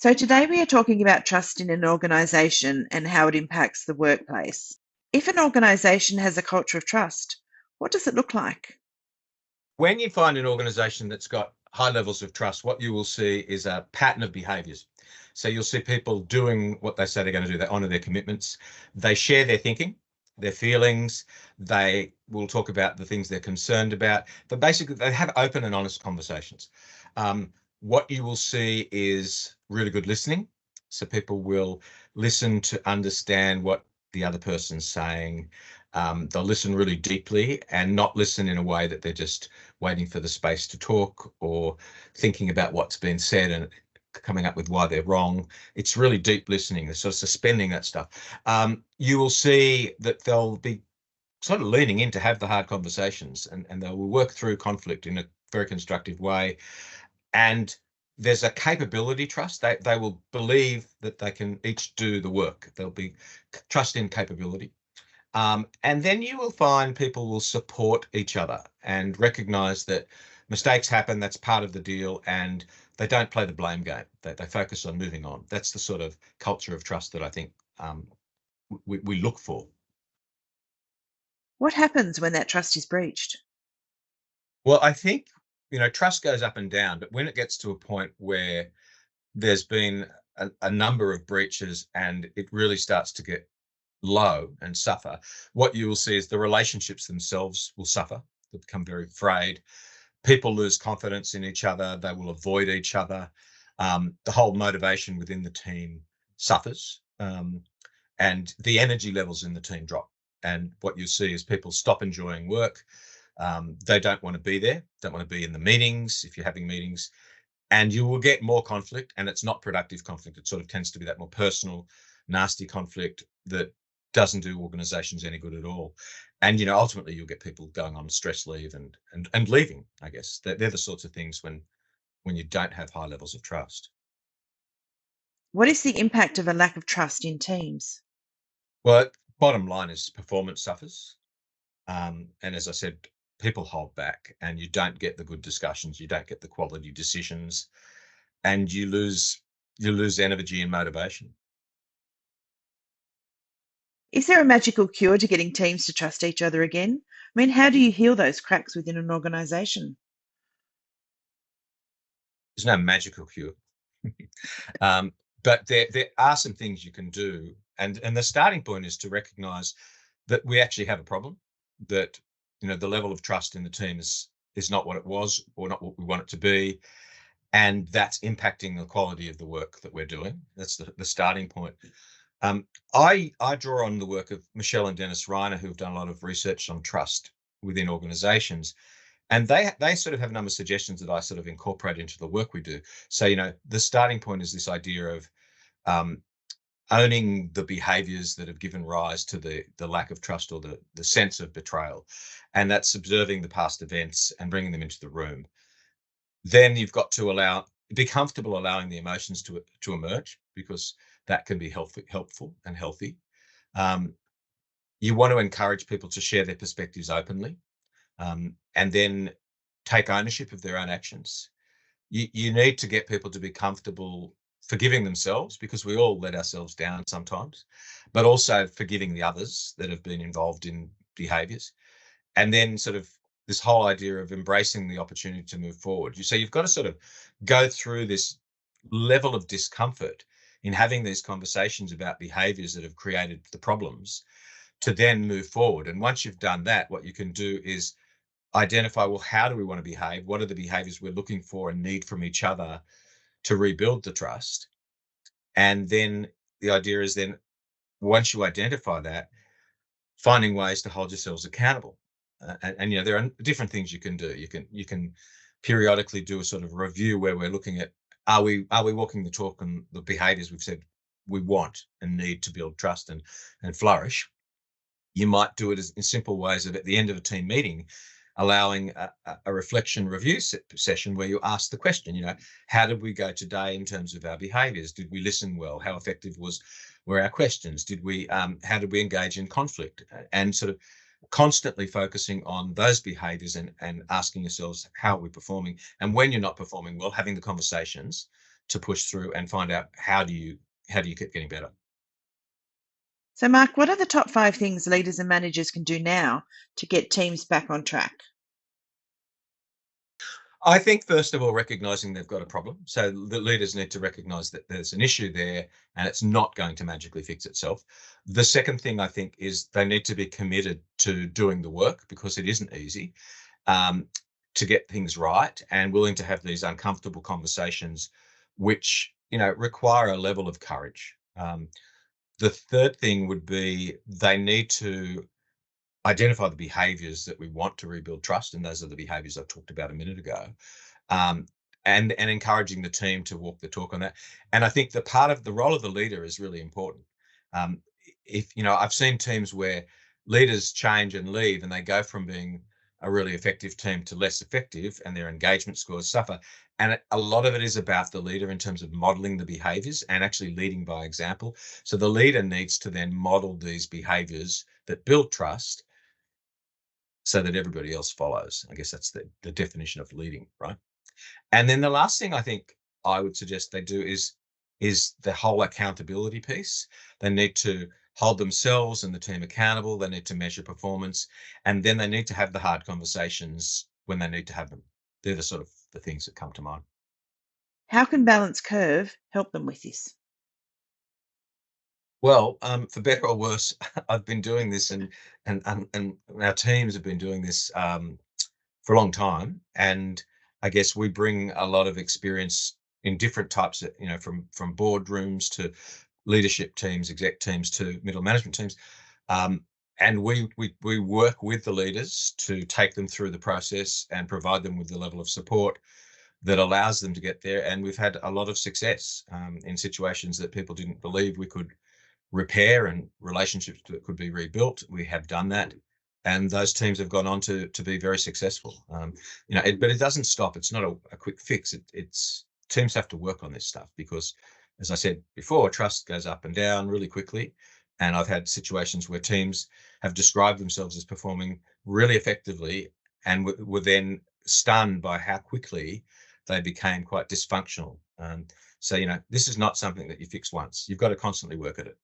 So, today we are talking about trust in an organisation and how it impacts the workplace. If an organisation has a culture of trust, what does it look like? When you find an organization that's got high levels of trust, what you will see is a pattern of behaviors. So you'll see people doing what they say they're going to do. They honor their commitments. They share their thinking, their feelings. They will talk about the things they're concerned about. But basically, they have open and honest conversations. What you will see is really good listening. So people will listen to understand what the other person's saying. They'll listen really deeply and not listen in a way that they're just waiting for the space to talk or thinking about what's been said and coming up with why they're wrong. It's really deep listening. They're sort of suspending that stuff. You will see that they'll be sort of leaning in to have the hard conversations, and they will work through conflict in a very constructive way. And there's a capability trust. They will believe that they can each do the work. There'll be trust in capability. And then you will find people will support each other and recognize that mistakes happen. That's part of the deal. And they don't play the blame game. They focus on moving on. That's the sort of culture of trust that I think we look for. What happens when that trust is breached? Well, I think, trust goes up and down, but when it gets to a point where there's been a number of breaches and it really starts to get low and suffer, what you will see is the relationships themselves will suffer. They'll become very frayed. People lose confidence in each other. They will avoid each other. The whole motivation within the team suffers, and the energy levels in the team drop. And what you see is people stop enjoying work. They don't want to be there, don't want to be in the meetings if you're having meetings, and you will get more conflict, and it's not productive conflict. It sort of tends to be that more personal, nasty conflict that doesn't do organizations any good at all. And ultimately you'll get people going on stress leave and leaving. I guess they're the sorts of things when you don't have high levels of trust. What is the impact of a lack of trust in teams? Well, bottom line is performance suffers. And as I said, people hold back, and you don't get the good discussions, you don't get the quality decisions, and you lose energy and motivation. Is there a magical cure to getting teams to trust each other again? I mean, how do you heal those cracks within an organisation? There's no magical cure. But there are some things you can do, and the starting point is to recognise that we actually have a problem. That the level of trust in the team is not what it was, or not what we want it to be, and that's impacting the quality of the work that we're doing. That's the starting point. I draw on the work of Michelle and Dennis Reiner, who've done a lot of research on trust within organisations. And they sort of have a number of suggestions that I sort of incorporate into the work we do. So, the starting point is this idea of owning the behaviors that have given rise to the lack of trust, or the sense of betrayal. And that's observing the past events and bringing them into the room. Then you've got to be comfortable allowing the emotions to emerge, because that can be helpful and healthy. You want to encourage people to share their perspectives openly. And then take ownership of their own actions. You need to get people to be comfortable forgiving themselves, because we all let ourselves down sometimes, but also forgiving the others that have been involved in behaviours. And then sort of this whole idea of embracing the opportunity to move forward. So you've got to sort of go through this level of discomfort in having these conversations about behaviours that have created the problems, to then move forward. And once you've done that, what you can do is identify, well, how do we want to behave? What are the behaviors we're looking for and need from each other to rebuild the trust? And then the idea is, then once you identify that, finding ways to hold yourselves accountable. And there are different things you can do. You can periodically do a sort of review where we're looking at, are we walking the talk on the behaviors we've said we want and need to build trust and flourish. You might do it in simple ways of, at the end of a team meeting, allowing a reflection review session where you ask the question, how did we go today in terms of our behaviours? Did we listen well? How effective were our questions? How did we engage in conflict? And sort of constantly focusing on those behaviours and asking yourselves, how are we performing? And when you're not performing well, having the conversations to push through and find out how do you keep getting better. So, Mark, what are the top 5 things leaders and managers can do now to get teams back on track? I think first of all, recognizing they've got a problem. So the leaders need to recognize that there's an issue there and it's not going to magically fix itself. The second thing I think is they need to be committed to doing the work because it isn't easy, um, to get things right, and willing to have these uncomfortable conversations, which require a level of courage. The third thing would be they need to identify the behaviors that we want to rebuild trust, and those are the behaviors I talked about a minute ago, um, and encouraging the team to walk the talk on that. And I think the part of the role of the leader is really important. Um, if I've seen teams where leaders change and leave, and they go from being a really effective team to less effective, and their engagement scores suffer. And a lot of it is about the leader in terms of modeling the behaviors and actually leading by example. So the leader needs to then model these behaviors that build trust so that everybody else follows. I guess that's the definition of leading, right? And then the last thing I think I would suggest they do is the whole accountability piece. They need to hold themselves and the team accountable. They need to measure performance, and then they need to have the hard conversations when they need to have them. They're the sort of the things that come to mind. How can Balance Curve help them with this? Well, for better or worse, I've been doing this, and our teams have been doing this for a long time, and I guess we bring a lot of experience in different types of, from boardrooms to leadership teams, exec teams to middle management teams, um, and we work with the leaders to take them through the process and provide them with the level of support that allows them to get there. And we've had a lot of success in situations that people didn't believe we could repair, and relationships that could be rebuilt. We have done that, and those teams have gone on to be very successful. But it doesn't stop. It's not a quick fix. It's teams have to work on this stuff because, as I said before, trust goes up and down really quickly. And I've had situations where teams have described themselves as performing really effectively and were then stunned by how quickly they became quite dysfunctional. So, this is not something that you fix once. You've got to constantly work at it.